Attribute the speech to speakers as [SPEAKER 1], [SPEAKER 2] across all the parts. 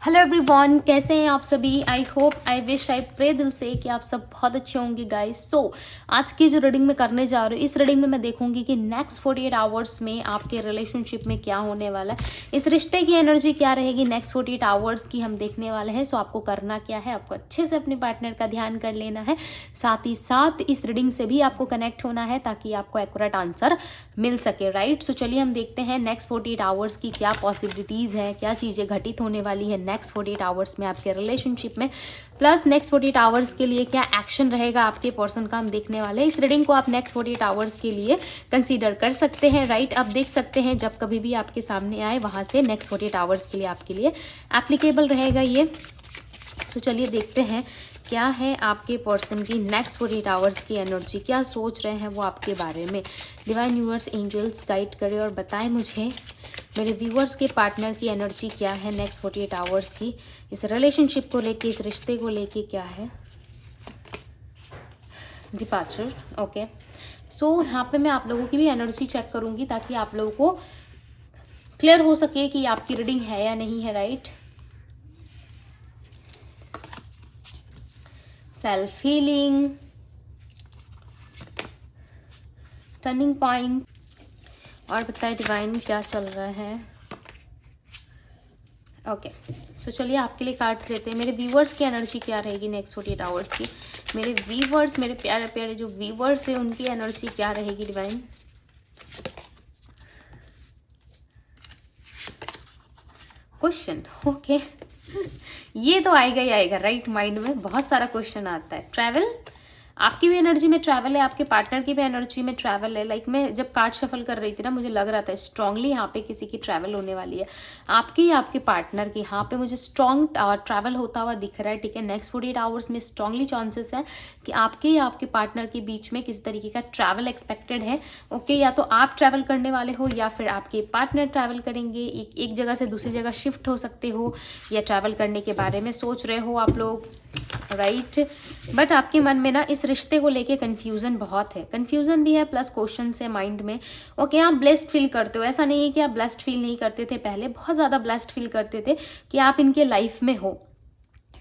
[SPEAKER 1] Hello everyone, कैसे हैं आप सभी। I hope, I wish, I pray दिल से कि आप सब बहुत अच्छे होंगे गाइस। सो आज की जो रीडिंग मैं करने जा रही हूँ, इस रीडिंग में मैं देखूंगी कि नेक्स्ट 48 आवर्स में आपके रिलेशनशिप में क्या होने वाला है, इस रिश्ते की एनर्जी क्या रहेगी नेक्स्ट 48 आवर्स की हम देखने वाले हैं। सो आपको करना क्या है, आपको अच्छे से अपने पार्टनर का ध्यान कर लेना है, साथ ही साथ इस रीडिंग से भी आपको कनेक्ट होना है ताकि आपको एक्यूरेट आंसर मिल सके, राइट। सो चलिए हम देखते हैं नेक्स्ट 48 आवर्स की क्या पॉसिबिलिटीज़ है, क्या चीज़ें घटित होने वाली है नेक्स्ट 48 आवर्स में आपके रिलेशनशिप में, प्लस नेक्स्ट 48 आवर्स के लिए क्या एक्शन रहेगा आपके पर्सन का हम देखने वाले हैं। इस रीडिंग को आप नेक्स्ट 48 आवर्स के लिए कंसीडर कर सकते हैं, राइट। आप देख सकते हैं जब कभी भी आपके सामने आए वहाँ से नेक्स्ट 48 आवर्स के लिए आपके लिए एप्लीकेबल रहेगा ये। सो चलिए देखते हैं क्या है आपके पर्सन की नेक्स्ट 48 आवर्स की एनर्जी, क्या सोच रहे हैं वो आपके बारे में। डिवाइन यूनिवर्स एंजल्स गाइड करे और बताएं मुझे मेरे व्यूअर्स के पार्टनर की एनर्जी क्या है नेक्स्ट 48 आवर्स की, इस रिलेशनशिप को लेके, इस रिश्ते को लेके क्या है। Departure, okay. सो यहाँ पे मैं आप लोगों की भी एनर्जी चेक करूँगी ताकि आप लोगों को क्लियर हो सके कि आपकी रीडिंग है या नहीं है, right. Self healing, turning point, और बताए डिवाइन क्या चल रहा है। ओके, सो चलिए आपके लिए कार्ड्स लेते हैं। मेरे व्यूवर्स की एनर्जी क्या रहेगी नेक्स्ट 48 आवर्स की। मेरे व्यूवर्स, मेरे प्यारे प्यारे जो व्यूवर्स हैं उनकी एनर्जी क्या रहेगी डिवाइन। Question, okay. ये तो आएगा ही आएगा, राइट। माइंड में बहुत सारा क्वेश्चन आता है। ट्रैवल, आपकी भी एनर्जी में ट्रैवल है, आपके पार्टनर की भी एनर्जी में ट्रैवल है। लाइक मैं जब कार्ड शफल कर रही थी ना, मुझे लग रहा था स्ट्रांगली यहाँ पे किसी की ट्रैवल होने वाली है, आपकी या आपके पार्टनर की। यहाँ पे मुझे स्ट्रॉन्ग ट्रैवल होता हुआ दिख रहा है, ठीक है। नेक्स्ट 48 आवर्स में स्ट्रांगली चांसेस है कि आपके या आपके पार्टनर के बीच में किस तरीके का ट्रैवल एक्सपेक्टेड है, ओके। या तो आप ट्रैवल करने वाले हो या फिर आपके पार्टनर ट्रैवल करेंगे, एक जगह से दूसरी जगह शिफ्ट हो सकते हो या ट्रैवल करने के बारे में सोच रहे हो आप लोग, राइट। बट आपके मन में ना इस रिश्ते को लेके कंफ्यूजन बहुत है, कंफ्यूजन भी है प्लस क्वेश्चन है माइंड में, ओके। आप ब्लेस्ड फील करते हो, ऐसा नहीं है कि आप ब्लेस्ड फील नहीं करते थे पहले, बहुत ज़्यादा ब्लेस्ड फील करते थे कि आप इनके लाइफ में हो,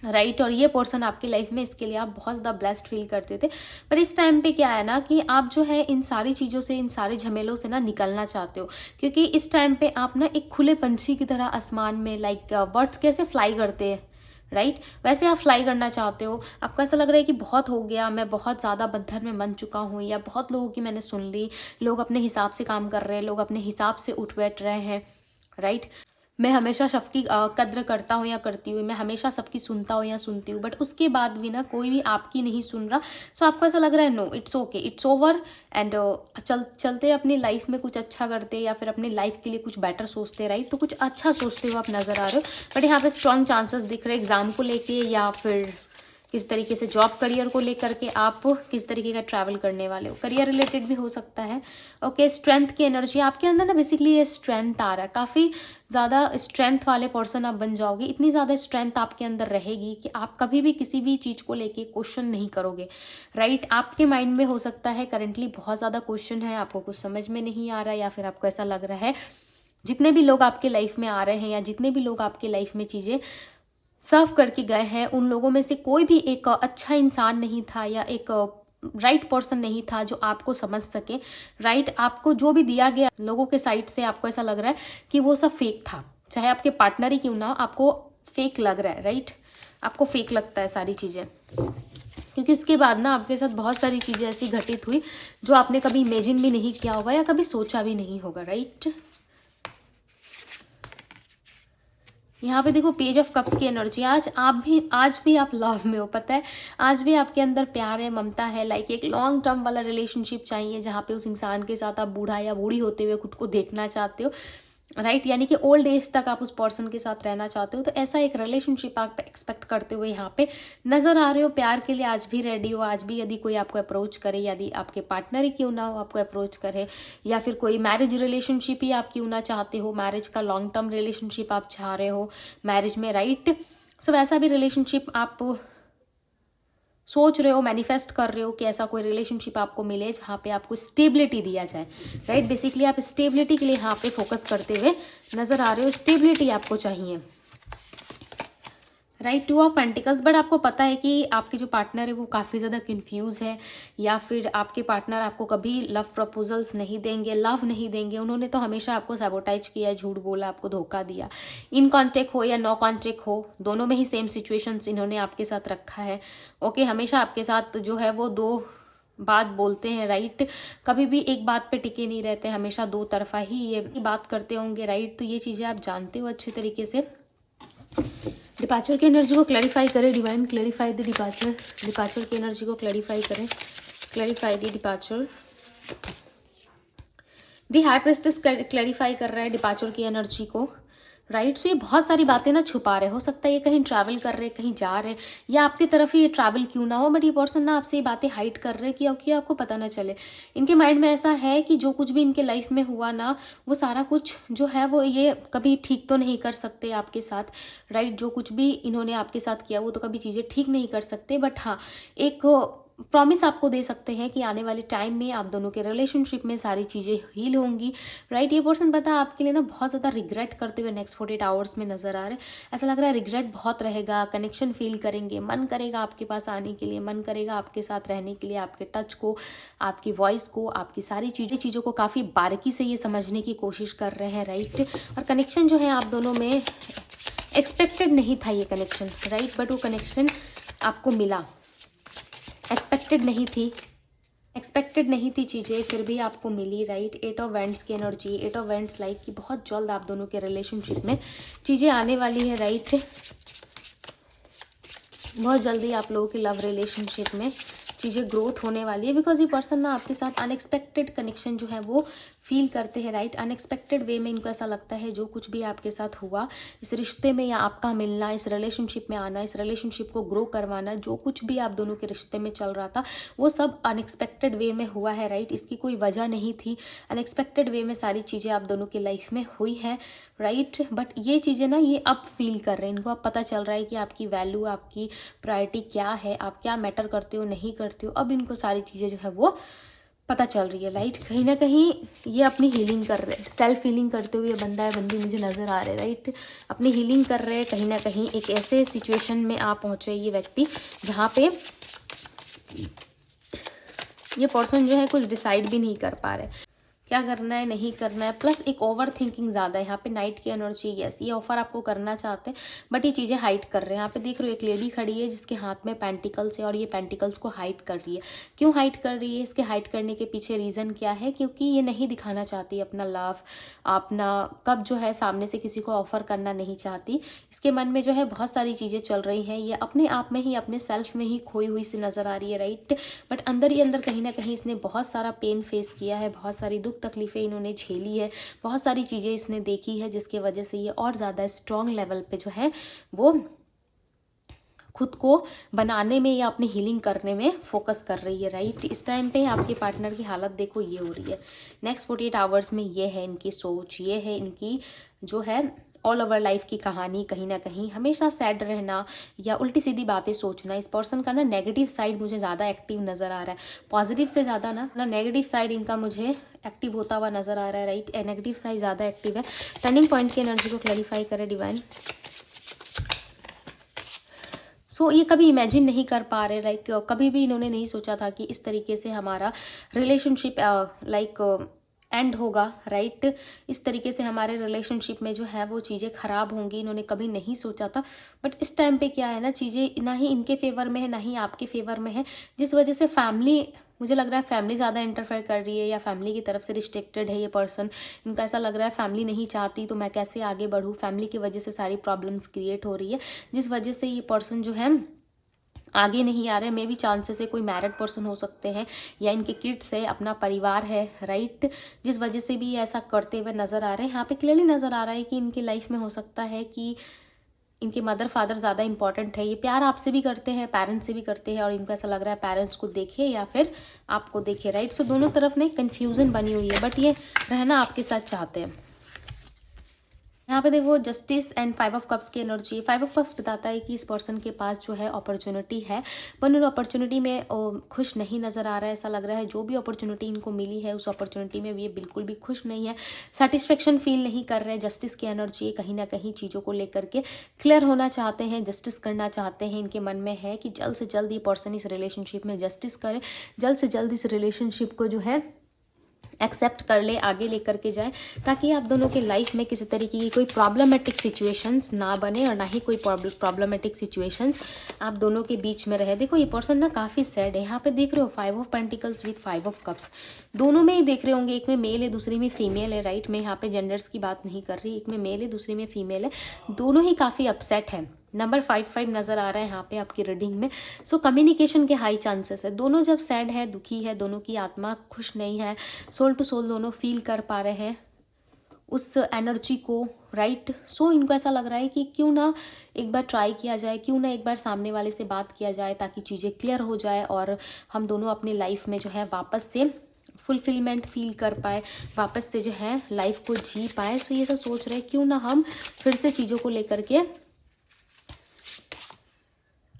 [SPEAKER 1] राइट। और ये पर्सन आपकी लाइफ में, इसके लिए आप बहुत ज़्यादा ब्लेस्ड फील करते थे। पर इस टाइम पे क्या है ना कि आप जो है इन सारी चीज़ों से, इन सारे झमेलों से ना निकलना चाहते हो, क्योंकि इस टाइम पे आप ना एक खुले पंछी की तरह आसमान में, लाइक बर्ड्स कैसे फ्लाई करते हैं, राइट, वैसे आप फ्लाई करना चाहते हो। आपको ऐसा लग रहा है कि बहुत हो गया, मैं बहुत ज़्यादा बंधन में बन चुका हूँ, या बहुत लोगों की मैंने सुन ली, लोग अपने हिसाब से काम कर रहे हैं, लोग अपने हिसाब से उठ बैठ रहे हैं, राइट। मैं हमेशा सबकी कद्र करता हूँ या करती हूँ, मैं हमेशा सबकी सुनता हूँ या सुनती हूँ, बट उसके बाद भी ना कोई भी आपकी नहीं सुन रहा। सो आपको ऐसा लग रहा है no, it's okay, it's over, and चलते अपनी लाइफ में कुछ अच्छा करते या फिर अपनी लाइफ के लिए कुछ बेटर सोचते, राइट। तो कुछ अच्छा सोचते हो आप नज़र आ रहे हो, बट यहाँ पे स्ट्रॉन्ग चांसेस दिख रहे हैं एग्जाम को लेके, या फिर किस तरीके से जॉब करियर को लेकर के आप किस तरीके का ट्रैवल करने वाले हो, करियर रिलेटेड भी हो सकता है, ओके। स्ट्रेंथ की एनर्जी आपके अंदर ना, बेसिकली ये स्ट्रेंथ आ रहा है, काफ़ी ज़्यादा स्ट्रेंथ वाले पर्सन आप बन जाओगे। इतनी ज़्यादा स्ट्रेंथ आपके अंदर रहेगी कि आप कभी भी किसी भी चीज़ को लेके क्वेश्चन नहीं करोगे, राइट। आपके माइंड में हो सकता है करेंटली बहुत ज़्यादा क्वेश्चन है, आपको कुछ समझ में नहीं आ रहा है, या फिर आपको ऐसा लग रहा है जितने भी लोग आपके लाइफ में आ रहे हैं या जितने भी लोग आपके लाइफ में चीज़ें सर्व करके गए हैं, उन लोगों में से कोई भी एक अच्छा इंसान नहीं था या एक राइट पर्सन नहीं था जो आपको समझ सके, राइट। आपको जो भी दिया गया लोगों के साइड से, आपको ऐसा लग रहा है कि वो सब फेक था, चाहे आपके पार्टनर ही क्यों ना हो, आपको फेक लग रहा है, राइट। आपको फेक लगता है सारी चीज़ें, क्योंकि इसके बाद ना आपके साथ बहुत सारी चीज़ें ऐसी घटित हुई जो आपने कभी इमेजिन भी नहीं किया होगा या कभी सोचा भी नहीं होगा, राइट। यहाँ पे देखो पेज ऑफ कप्स की एनर्जी, आज भी आप लव में हो, पता है। आज भी आपके अंदर प्यार है, ममता है, लाइक एक लॉन्ग टर्म वाला रिलेशनशिप चाहिए जहाँ पे उस इंसान के साथ आप बूढ़ा या बूढ़ी होते हुए खुद को देखना चाहते हो, राइट। यानी कि ओल्ड एज तक आप उस पर्सन के साथ रहना चाहते हो। तो ऐसा एक रिलेशनशिप आप एक्सपेक्ट करते हुए यहाँ पे नजर आ रहे हो। प्यार के लिए आज भी रेडी हो, आज भी यदि कोई आपको अप्रोच करे, यदि आपके पार्टनर ही क्यों ना हो आपको अप्रोच करे, या फिर कोई मैरिज रिलेशनशिप ही आप क्यों ना चाहते हो, मैरिज का लॉन्ग टर्म रिलेशनशिप आप चाह रहे हो मैरिज में, राइट। सो वैसा भी रिलेशनशिप आप सोच रहे हो, मैनिफेस्ट कर रहे हो कि ऐसा कोई रिलेशनशिप आपको मिले जहाँ पे आपको स्टेबिलिटी दिया जाए, राइट। बेसिकली आप स्टेबिलिटी के लिए यहाँ पे फोकस करते हुए नजर आ रहे हो, स्टेबिलिटी आपको चाहिए, राइट, 2 ऑफ पेंटिकल्स। बट आपको पता है कि आपके जो पार्टनर है वो काफ़ी ज़्यादा कंफ्यूज है, या फिर आपके पार्टनर आपको कभी लव प्रपोजल्स नहीं देंगे, लव नहीं देंगे। उन्होंने तो हमेशा आपको सैबोटाइज किया, झूठ बोला, आपको धोखा दिया। इन कांटेक्ट हो या नो कांटेक्ट हो, दोनों में ही सेम सिचुएशंस इन्होंने आपके साथ रखा है। ओके, हमेशा आपके साथ जो है वो 2 बात बोलते हैं, राइट। कभी भी एक बात पे टिके नहीं रहते, हमेशा 2 तरफा ही ये बात करते होंगे, राइट। तो ये चीज़ें आप जानते हो अच्छे तरीके से। डिपार्चर की एनर्जी को क्लैरिफाई करें divine, clarify the departure. Departure की एनर्जी को क्लैरिफाई करें, clarify the departure. The high prestige clarify कर रहा है डिपार्चर की एनर्जी को, राइट। सो ये बहुत सारी बातें ना छुपा रहे, हो सकता है ये कहीं ट्रैवल कर रहे, कहीं जा रहे, या आपकी तरफ ही ये ट्रैवल क्यों ना हो, बट ये पर्सन ना आपसे ये बातें हाइड कर रहे कि आपको पता ना चले। इनके माइंड में ऐसा है कि जो कुछ भी इनके लाइफ में हुआ ना, वो सारा कुछ जो है वो ये कभी ठीक तो नहीं कर सकते आपके साथ, राइट। जो कुछ भी इन्होंने आपके साथ किया वो तो कभी चीज़ें ठीक नहीं कर सकते, बट हाँ एक प्रॉमिस आपको दे सकते हैं कि आने वाले टाइम में आप दोनों के रिलेशनशिप में सारी चीज़ें हील होंगी, राइट। ये पर्सन पता है आपके लिए ना बहुत ज़्यादा रिग्रेट करते हुए नेक्स्ट 48 आवर्स में नजर आ रहे हैं। ऐसा लग रहा है रिग्रेट बहुत रहेगा, कनेक्शन फील करेंगे, मन करेगा आपके पास आने के लिए, मन करेगा आपके साथ रहने के लिए, आपके टच को, आपकी वॉइस को, आपकी सारी चीज़ों को काफ़ी बारीकी से ये समझने की कोशिश कर रहे हैं, राइट। और कनेक्शन जो है आप दोनों में एक्सपेक्टेड नहीं था ये कनेक्शन, राइट, बट वो कनेक्शन आपको मिला। एक्सपेक्टेड नहीं थी चीज़ें, फिर भी आपको मिली, राइट। 8 ऑफ वैंड्स की एनर्जी, 8 ऑफ वैंड्स लाइक कि बहुत जल्द आप दोनों के रिलेशनशिप में चीज़ें आने वाली है, राइट। बहुत जल्दी आप लोगों की लव रिलेशनशिप में चीज़ें ग्रोथ होने वाली है, बिकॉज ये पर्सन ना आपके साथ अनएक्सपेक्टेड कनेक्शन जो है वो फील करते हैं, राइट। अनएक्सपेक्टेड वे में इनको ऐसा लगता है जो कुछ भी आपके साथ हुआ इस रिश्ते में, या आपका मिलना, इस रिलेशनशिप में आना, इस रिलेशनशिप को ग्रो करवाना, जो कुछ भी आप दोनों के रिश्ते में चल रहा था वो सब अनएक्सपेक्टेड वे में हुआ है, राइट। इसकी कोई वजह नहीं थी, अनएक्सपेक्टेड वे में सारी चीज़ें आप दोनों की लाइफ में हुई है, राइट। बट ये चीज़ें ना ये अब फील कर रहे हैं, इनको अब पता चल रहा है कि आपकी वैल्यू, आपकी प्रायोरिटी क्या है, आप क्या मैटर करते हो, नहीं करते हो। अब इनको सारी चीज़ें जो है वो पता चल रही है, राइट। कहीं ना कहीं ये अपनी हीलिंग कर रहे हैं, सेल्फ हीलिंग करते हुए बंदा है, बंदी मुझे नज़र आ रहे हैं, राइट। अपनी हीलिंग कर रहे हैं, कहीं ना कहीं एक ऐसे सिचुएशन में आप पहुँचे ये व्यक्ति जहाँ पे ये पर्सन जो है कुछ डिसाइड भी नहीं कर पा रहे, क्या करना है, नहीं करना है। प्लस एक ओवर थिंकिंग ज़्यादा है यहाँ पे, नाइट की एनर्जी। यस, ये ऑफर आपको करना चाहते हैं बट ये चीज़ें हाइड कर रहे हैं। यहाँ पे देख रहे हो एक लेडी खड़ी है जिसके हाथ में पेंटिकल्स है और ये पेंटिकल्स को हाइड कर रही है। क्यों हाइड कर रही है, इसके हाइड करने के पीछे रीज़न क्या है? क्योंकि ये नहीं दिखाना चाहती अपना लव, अपना कब जो है सामने से किसी को ऑफर करना नहीं चाहती। इसके मन में जो है बहुत सारी चीज़ें चल रही हैं, ये अपने आप में ही, अपने सेल्फ में ही खोई हुई सी नज़र आ रही है, राइट। बट अंदर ही अंदर कहीं ना कहीं इसने बहुत सारा पेन फेस किया है, बहुत सारी दुख तकलीफ़ें इन्होंने झेली है, बहुत सारी चीज़ें इसने देखी है, जिसके वजह से ये और ज़्यादा स्ट्रॉन्ग लेवल पे जो है वो खुद को बनाने में या अपनी हीलिंग करने में फोकस कर रही है, राइट। इस टाइम पे आपके पार्टनर की हालत देखो ये हो रही है। नेक्स्ट 48 आवर्स में ये है इनकी सोच, ये है इनकी जो है ऑल ओवर लाइफ की कहानी। कहीं ना कहीं हमेशा सैड रहना या उल्टी सीधी बातें सोचना। इस पर्सन का ना नेगेटिव साइड मुझे ज़्यादा एक्टिव नज़र आ रहा है, पॉजिटिव से ज़्यादा ना नेगेटिव साइड इनका मुझे एक्टिव होता हुआ नज़र आ रहा है, राइट। नेगेटिव साइड ज़्यादा एक्टिव है। टर्निंग पॉइंट की एनर्जी को क्लैरिफाई करे डिवाइन। सो ये कभी इमेजिन नहीं कर पा रहे, लाइक कभी भी इन्होंने नहीं सोचा था कि इस तरीके से हमारा रिलेशनशिप लाइक एंड होगा, राइट। इस तरीके से हमारे रिलेशनशिप में जो है वो चीज़ें ख़राब होंगी, इन्होंने कभी नहीं सोचा था। बट इस टाइम पे क्या है ना, चीज़ें ना ही इनके फेवर में है ना ही आपके फेवर में है, जिस वजह से फैमिली, मुझे लग रहा है फैमिली ज़्यादा इंटरफेयर कर रही है या फैमिली की तरफ से रिस्ट्रिक्टेड है ये पर्सन। इनका ऐसा लग रहा है फैमिली नहीं चाहती तो मैं कैसे आगे बढ़ूँ, फैमिली की वजह से सारी प्रॉब्लम्स क्रिएट हो रही है, जिस वजह से ये पर्सन जो है आगे नहीं आ रहे। मे भी चांसेस है कोई मैरिड पर्सन हो सकते हैं या इनके किड्स है, अपना परिवार है, राइट, जिस वजह से भी ऐसा करते हुए नज़र आ रहे हैं। यहाँ पे क्लियरली नज़र आ रहा है कि इनकी लाइफ में हो सकता है कि इनके मदर फादर ज़्यादा इंपॉर्टेंट है। ये प्यार आपसे भी करते हैं, पेरेंट्स से भी करते हैं, और इनको ऐसा लग रहा है पेरेंट्स को देखे या फिर आपको देखे, राइट। सो दोनों तरफ ना कन्फ्यूज़न बनी हुई है, बट ये रहना आपके साथ चाहते हैं। यहाँ पे देखो जस्टिस एंड 5 ऑफ कप्स की एनर्जी। 5 ऑफ कप्स बताता है कि इस पर्सन के पास जो है अपॉर्चुनिटी है, पर उन अपॉर्चुनिटी में खुश नहीं नज़र आ रहा है। ऐसा लग रहा है जो भी अपॉर्चुनिटी इनको मिली है उस अपॉर्चुनिटी में ये बिल्कुल भी खुश नहीं है, सेटिस्फेक्शन फील नहीं कर रहे हैं। जस्टिस की एनर्जी कहीं ना कहीं चीज़ों को लेकर के क्लियर होना चाहते हैं, जस्टिस करना चाहते हैं। इनके मन में है कि जल्द से जल्द ये पर्सन इस रिलेशनशिप में जस्टिस करे, जल्द से जल्द इस रिलेशनशिप को जो है एक्सेप्ट कर ले, आगे लेकर के जाए, ताकि आप दोनों के लाइफ में किसी तरीके की कोई प्रॉब्लमेटिक सिचुएशंस ना बने और ना ही कोई प्रॉब्लमेटिक सिचुएशंस आप दोनों के बीच में रहे। देखो ये पर्सन ना काफ़ी सैड है। यहाँ पे देख रहे हो 5 of pentacles with 5 of cups, दोनों में ही देख रहे होंगे, एक में मेल है दूसरी में फीमेल है, राइट। मैं यहाँ पे जेंडर्स की बात नहीं कर रही, एक में मेल है दूसरी में फीमेल है, दोनों ही काफ़ी अपसेट है। नंबर 5 नज़र आ रहा है यहाँ पे आपकी रीडिंग में। सो कम्युनिकेशन के हाई चांसेस है। दोनों जब सैड है, दुखी है, दोनों की आत्मा खुश नहीं है, सोल टू सोल दोनों फील कर पा रहे हैं उस एनर्जी को, राइट। सो इनको ऐसा लग रहा है कि क्यों ना एक बार ट्राई किया जाए, क्यों ना एक बार सामने वाले से बात किया जाए, ताकि चीज़ें क्लियर हो जाए और हम दोनों अपनी लाइफ में जो है वापस से फुलफिलमेंट फील कर पाए, वापस से जो है लाइफ को जी पाए। सो ये सब सोच रहे हैं क्यों ना हम फिर से चीज़ों को लेकर के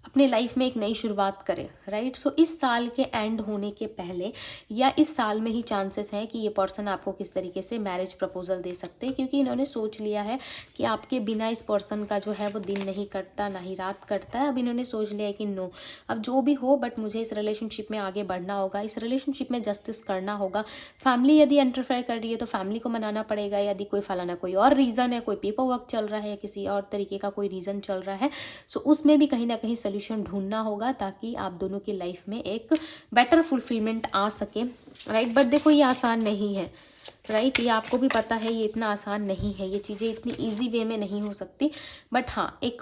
[SPEAKER 1] अपने लाइफ में एक नई शुरुआत करें, राइट। सो इस साल के एंड होने के पहले या इस साल में ही चांसेस हैं कि ये पर्सन आपको किस तरीके से मैरिज प्रपोजल दे सकते हैं, क्योंकि इन्होंने सोच लिया है कि आपके बिना इस पर्सन का जो है वो दिन नहीं कटता ना ही रात कटता है। अब इन्होंने सोच लिया है कि नो, अब जो भी हो बट मुझे इस रिलेशनशिप में आगे बढ़ना होगा, इस रिलेशनशिप में जस्टिस करना होगा। फैमिली यदि इंटरफेयर कर रही है तो फैमिली को मनाना पड़ेगा, यदि कोई फलाना कोई और रीज़न है, कोई पेपर वर्क चल रहा है, किसी और तरीके का कोई रीज़न चल रहा है, सो उसमें भी कहीं ना कहीं सोल्यूशन ढूंढना होगा, ताकि आप दोनों की लाइफ में एक बेटर फुलफिलमेंट आ सके, राइट। बट देखो ये आसान नहीं है, राइट। ये आपको भी पता है ये इतना आसान नहीं है, ये चीज़ें इतनी इजी वे में नहीं हो सकती। बट हाँ, एक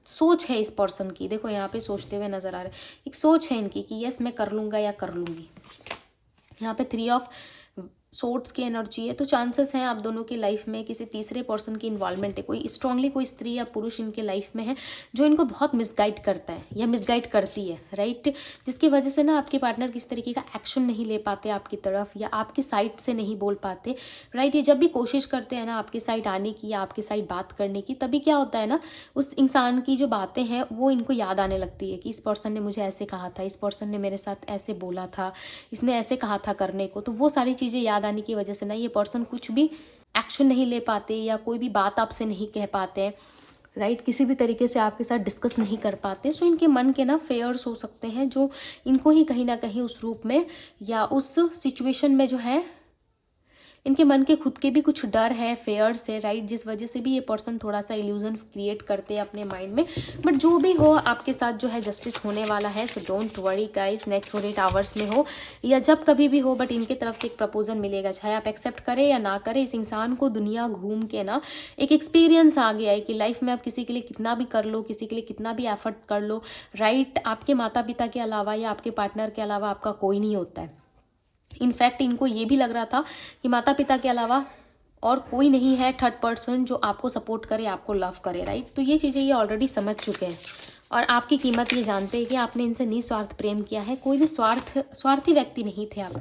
[SPEAKER 1] सोच है इस पर्सन की, देखो यहाँ पे सोचते हुए नजर आ रहे हैं, एक सोच है इनकी कि यस मैं कर लूँगा या कर लूँगी। यहाँ पे 3 ऑफ सोर्ड्स की एनर्जी है, तो चांसेस हैं आप दोनों की लाइफ में किसी तीसरे पर्सन की इन्वॉल्वमेंट है, कोई स्ट्रांगली कोई स्त्री या पुरुष इनके लाइफ में है जो इनको बहुत मिसगाइड करता है या मिसगाइड करती है, राइट। जिसकी वजह से ना आपके पार्टनर किस तरीके का एक्शन नहीं ले पाते आपकी तरफ, या आपकी साइड से नहीं बोल पाते, राइट। ये जब भी कोशिश करते हैं ना आपकी साइड आने की या आपकी साइड बात करने की, तभी क्या होता है ना, उस इंसान की जो बातें हैं वो इनको याद आने लगती है कि इस पर्सन ने मुझे ऐसे कहा था, इस पर्सन ने मेरे साथ ऐसे बोला था, इसने ऐसे कहा था करने को। तो वो सारी चीज़ें याद आने की वजह से ना ये पर्सन कुछ भी एक्शन नहीं ले पाते या कोई भी बात आपसे नहीं कह पाते, राइट। किसी भी तरीके से आपके साथ डिस्कस नहीं कर पाते। सो इनके मन के ना फेयर्स हो सकते हैं जो इनको ही कहीं ना कहीं उस रूप में या उस सिचुएशन में जो है, इनके मन के खुद के भी कुछ डर है, फेयर से, राइट, जिस वजह से भी ये पर्सन थोड़ा सा इल्यूजन क्रिएट करते हैं अपने माइंड में। बट जो भी हो आपके साथ जो है जस्टिस होने वाला है। So don't worry guys, next 48 hours में हो या जब कभी भी हो, बट इनके तरफ से एक प्रपोजल मिलेगा, चाहे आप एक्सेप्ट करें या ना करें। इस इंसान को दुनिया घूम के ना एक एक्सपीरियंस आ गया है कि लाइफ में आप किसी के लिए कितना भी कर लो, किसी के लिए कितना भी एफर्ट कर लो, राइट, आपके माता पिता के अलावा या आपके पार्टनर के अलावा आपका कोई नहीं होता है। इनफैक्ट इनको ये भी लग रहा था कि माता पिता के अलावा और कोई नहीं है थर्ड पर्सन जो आपको सपोर्ट करे, आपको लव करे, राइट। तो ये चीज़ें ये ऑलरेडी समझ चुके हैं और आपकी कीमत ये जानते हैं कि आपने इनसे निस्वार्थ प्रेम किया है, कोई भी स्वार्थी व्यक्ति नहीं थे आप,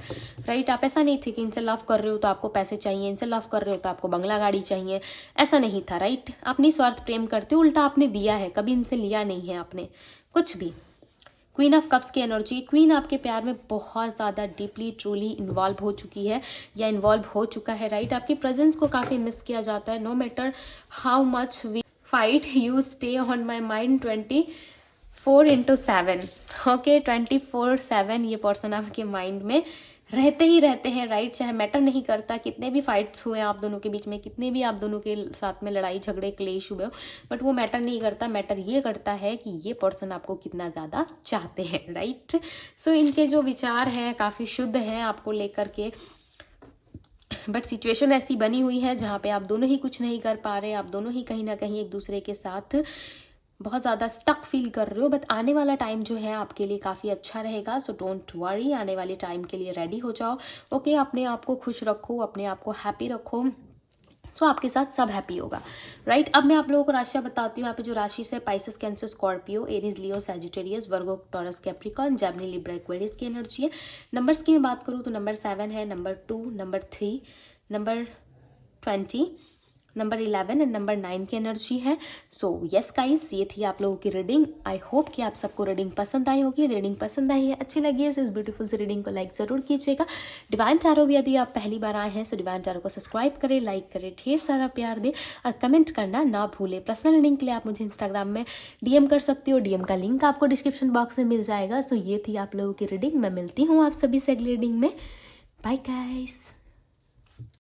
[SPEAKER 1] राइट। आप ऐसा नहीं थे कि इनसे लव कर रहे हो तो आपको पैसे चाहिए, इनसे लव कर रहे हो तो आपको बंगला गाड़ी चाहिए, ऐसा नहीं था, राइट। आप निस्वार्थ प्रेम करते हो, उल्टा आपने दिया है, कभी इनसे लिया नहीं है आपने कुछ भी। क्वीन ऑफ कप्स की एनर्जी, क्वीन आपके प्यार में बहुत ज़्यादा डीपली ट्रूली इन्वॉल्व हो चुकी है या इन्वॉल्व हो चुका है, राइट। आपकी प्रेजेंस को काफ़ी मिस किया जाता है। No matter how much we fight you stay on my mind 24/7, okay. 24/7 ये पर्सन आपके माइंड में रहते ही रहते हैं, राइट। चाहे मैटर नहीं करता कितने भी फाइट्स हुए आप दोनों के बीच में, कितने भी आप दोनों के साथ में लड़ाई झगड़े क्लेश हुए हो, बट वो मैटर नहीं करता। मैटर ये करता है कि ये पर्सन आपको कितना ज़्यादा चाहते हैं, राइट। सो इनके जो विचार हैं काफ़ी शुद्ध हैं आपको लेकर के, बट सिचुएशन ऐसी बनी हुई है जहाँ पे आप दोनों ही कुछ नहीं कर पा रहे, आप दोनों ही कहीं ना कहीं एक दूसरे के साथ बहुत ज़्यादा स्टक फील कर रहे हो। बट आने वाला टाइम जो है आपके लिए काफ़ी अच्छा रहेगा। सो डोंट वरी, आने वाले टाइम के लिए रेडी हो जाओ, ओके। अपने आप को खुश रखो, अपने आप को हैप्पी रखो, सो आपके साथ सब हैप्पी होगा, राइट। अब मैं आप लोगों को राशियाँ बताती हूँ। यहाँ पे जो राशि है Pisces, Cancer, Scorpio, Aries, Leo, Sagittarius, Virgo, Taurus, Capricorn, Gemini, Libra, Aquarius की एनर्जी है। नंबर्स की मैं बात करूँ तो नंबर 7 है, number 2, number 3, number 20, number 11 and number 9 की एनर्जी है। सो यस गाइस, ये थी आप लोगों की रीडिंग। आई होप कि आप सबको रीडिंग पसंद आई होगी। रीडिंग पसंद आई है, अच्छी लगी है, इस ब्यूटीफुल सी रीडिंग को लाइक ज़रूर कीजिएगा। डिवाइन टैरो भी यदि आप पहली बार आए हैं तो डिवाइन टैरो को सब्सक्राइब करें, लाइक करें, ढेर सारा प्यार दें और कमेंट करना ना भूलें। पर्सनल रीडिंग के लिए आप मुझे इंस्टाग्राम में DM कर सकते हो, DM का लिंक आपको डिस्क्रिप्शन बॉक्स में मिल जाएगा। सो ये थी आप लोगों की रीडिंग। मैं मिलती हूँ आप सभी से अगली रीडिंग में। Bye guys.